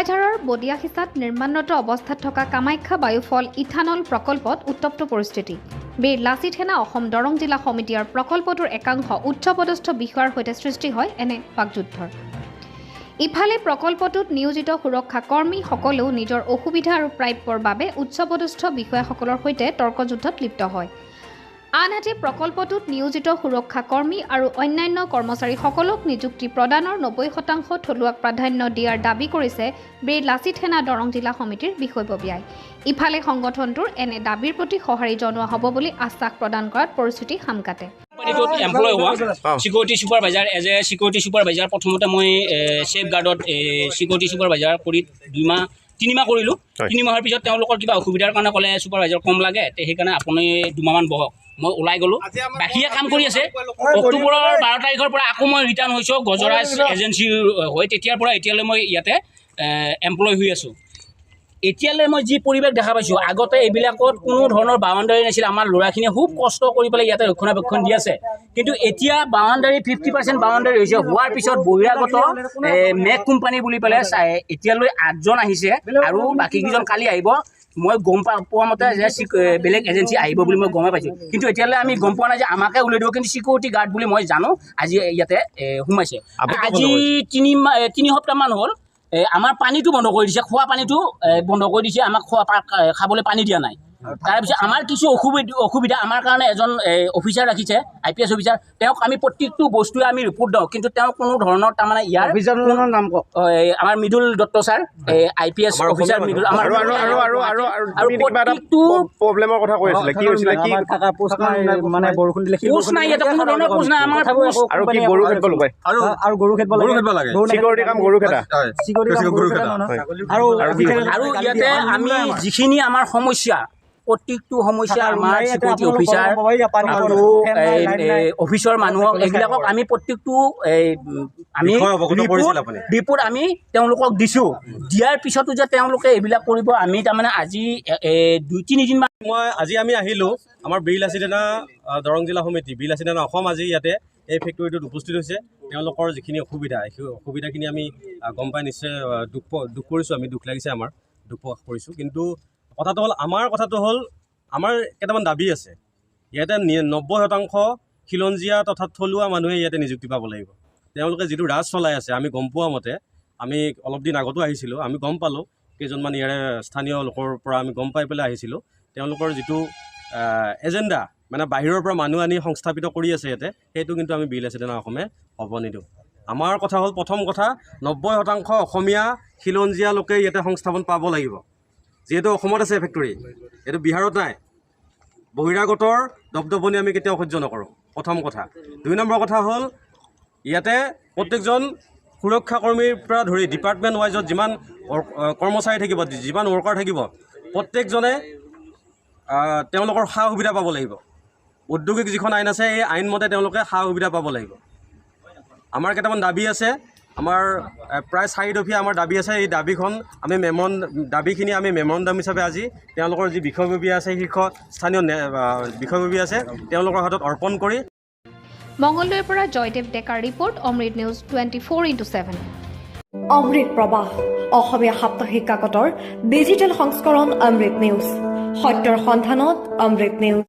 ধোপাইঝাৰৰ বডিয়াখিচাত নিৰ্মাণৰত অৱস্থাত থকা কামাখ্যা বায়ুফল ইথানল প্ৰকল্পত উত্তপ্ত পৰিস্থিতি। বীৰ লাচিত সেনা অসম দৰং জিলা সমিতিৰ প্ৰকল্পটোৰ একাংশ উচ্চপদস্থ বিষয়াৰ সৈতে সৃষ্টি হয় এনে বাকযুদ্ধৰ। ইফালে প্ৰকল্পটোত নিয়োজিত সুৰক্ষা কৰ্মীসকলেও নিজৰ অসুবিধা আৰু প্ৰাপ্যৰ বাবে উচ্চপদস্থ বিষয়াসকলৰ সৈতে তৰ্কযুদ্ধত লিপ্ত হয়। আনহাতে প্ৰকল্পটোত নিয়োজিত সুৰক্ষা কৰ্মী আৰু অন্যান্য কৰ্মচাৰীসকলক নিযুক্তি প্ৰদানৰ 90% থলুৱাক প্ৰাধান্য দিয়াৰ দাবী কৰিছে বীৰ লাচিত সেনা দৰং জিলা সমিতিৰ বিষয়ববীয়াই। ইফালে সংগঠনটোৰ এনে দাবীৰ প্ৰতি সঁহাৰি জনোৱা হ'ব বুলি আশ্বাস প্ৰদান কৰাত পৰিস্থিতি সামকাটে। এমপ্লয় হোৱা security supervisor as a security supervisor প্ৰথমতে মই ছেফ গাৰ্ডত চিকিউৰিটি ছুপাৰভাইজাৰ কৰি 2 মাহ কৰিলোঁ। 3 মাহৰ পিছত তেওঁলোকৰ কিবা অসুবিধাৰ কাৰণে ক'লে ছুপাৰভাইজাৰ কম লাগে, সেইকাৰণে আপুনি 2 মাহমান বহক। মই ওলাই গ'লোঁ, বাকীয়ে কাম কৰি আছে। অক্টোবৰৰ 12 তাৰিখৰ পৰা আকৌ মই ৰিটাৰ্ণ হৈছোঁ গজৰাজ এজেঞ্চিৰ হৈ, তেতিয়াৰ পৰা এতিয়ালৈ মই ইয়াতে এমপ্লয় হৈ আছোঁ। এতিয়ালৈ মই যি পৰিৱেশ দেখা পাইছোঁ, আগতে এইবিলাকত কোনো ধৰণৰ বাউণ্ডাৰী নাছিল। আমাৰ ল'ৰাখিনিয়ে খুব কষ্ট কৰি পেলাই ইয়াতে ৰক্ষণাবেক্ষণ দি আছে, কিন্তু এতিয়া বাউণ্ডাৰী 50% বাউণ্ডাৰী হৈছে। হোৱাৰ পিছত বহিৰাগত মেক কোম্পানী বুলি পেলাই এতিয়ালৈ 8জন আহিছে আৰু বাকীকেইজন কালি আহিব। মই গম পোৱা মতে যে বেলেগ এজেঞ্চি আহিব বুলি মই গমেই পাইছোঁ, কিন্তু এতিয়ালৈ আমি গম পোৱা নাই যে আমাকে উলিয়াই দিব। কিন্তু চিকিউৰিটি গাৰ্ড বুলি মই জানো আজি ইয়াতে সোমাইছে। আজি 3 সপ্তাহমান হ'ল আমাৰ পানীটো বন্ধ কৰি দিছে, খোৱা পানীটো বন্ধ কৰি দিছে। আমাক খাবলৈ পানী দিয়া নাই। তাৰপিছত আমাৰ কিছু অসুবিধা আমাৰ কাৰণে এজন অফিচাৰ ৰাখিছে, IPS অফিচাৰ। তেওঁক আমি প্ৰত্যেকটো বস্তুৱে আমি ৰিপৰ্ট দিওঁ, কিন্তু তেওঁ কোনো ধৰণৰ তাৰমানে ইয়াৰ অফিচাৰৰ নাম আমাৰ Mridul Dutta sir, IPS officer Mridul. আমাৰ আৰু প্ৰত্যেকটো প্ৰব্লেমৰ কথা কৈ আছিলে, কি হৈছিলে? কি থকা পোষ্ট নাই, মানে বৰষুণ দিলে পোষ্ট নাই, ইয়াতে কোনো ধৰণৰ পোষ্ট নাই। আমাৰ আৰু কি গৰু খেদব লগাই আৰু গৰু খেদব লাগে, চিকিউৰিটি কাম গৰু খেদা আৰু ইয়াতে আমি যিখিনি আমাৰ সমস্যা, প্ৰত্যেকটো সমস্যা আমাৰ চিকিউৰিটি অফিচাৰ আৰু অফিচৰ মানুহক এইবিলাকক আমি প্ৰত্যেকটো ৰিপৰ্ট আমি তেওঁলোকক দিছোঁ। দিয়াৰ পিছতো যে তেওঁলোকে এইবিলাক কৰিব, আমি তাৰমানে আজি 2-3 দিনমান আজি আমি আহিলোঁ আমাৰ বীৰ লাচিত সেনা দৰং জিলা সমিতি, বীৰ লাচিত সেনা অসম আজি ইয়াতে এই ফেক্টৰীটোত উপস্থিত হৈছে। তেওঁলোকৰ যিখিনি অসুবিধা, সেই অসুবিধাখিনি আমি গম পাই নিশ্চয় দুখ কৰিছোঁ। আমি দুখ লাগিছে, আমাৰ দুখ প্ৰকাশ কৰিছোঁ। কিন্তু কথাটো হ'ল, আমাৰ কেইটামান দাবী আছে। ইয়াতে 90% খিলঞ্জীয়া তথা থলুৱা মানুহে ইয়াতে নিযুক্তি পাব লাগিব। তেওঁলোকে যিটো ৰাজ চলাই আছে, আমি গম পোৱা মতে, আমি অলপ দিন আগতো আহিছিলোঁ, আমি গম পালোঁ কেইজনমান ইয়াৰে স্থানীয় লোকৰ পৰা আমি গম পাই পেলাই আহিছিলোঁ। তেওঁলোকৰ যিটো এজেণ্ডা, মানে বাহিৰৰ পৰা মানুহ আনি সংস্থাপিত কৰি আছে ইয়াতে, সেইটো কিন্তু আমি বীৰ লাচিত সেনা অসমে হ'ব নিদিওঁ। আমাৰ কথা হ'ল, প্ৰথম কথা 90% অসমীয়া খিলঞ্জীয়া লোকে ইয়াতে সংস্থাপন পাব লাগিব। যিহেতু অসমত আছে ফেক্টৰী, এইটো বিহাৰত নাই। বহিৰাগতৰ দপদপনি আমি কেতিয়াও সহ্য নকৰোঁ, প্ৰথম কথা। 2 নম্বৰ কথা হ'ল, ইয়াতে প্ৰত্যেকজন সুৰক্ষা কৰ্মীৰ পৰা ধৰি ডিপাৰ্টমেণ্ট ৱাইজত যিমান কৰ্মচাৰী থাকিব, যিমান ৱৰ্কাৰ থাকিব, প্ৰত্যেকজনে তেওঁলোকৰ সা সুবিধা পাব লাগিব। ঔদ্যোগিক যিখন আইন আছে, এই আইনমতে তেওঁলোকে সা সুবিধা পাব লাগিব। আমাৰ কেইটামান দাবী আছে, আমাৰ প্ৰায় 4 দফীয়া আমাৰ দাবী আছে। এই দাবীখিনি আমি মেমৰেণ্ডাম হিচাপে আজি তেওঁলোকৰ যি বিষয়ববীয়া আছে, শীৰ্ষ স্থানীয় বিষয়ববীয়া আছে, তেওঁলোকৰ হাতত অৰ্পণ কৰি। মঙলদৈৰ পৰা জয়দেৱ ডেকাৰ ৰিপৰ্ট, অমৃত নিউজ 24/7। অমৃত প্ৰবাহ অসমীয়া সাপ্তাহিক কাকতৰ ডিজিটেল সংস্কৰণ অমৃত নিউজ, সত্যৰ সন্ধানত অমৃত নিউজ।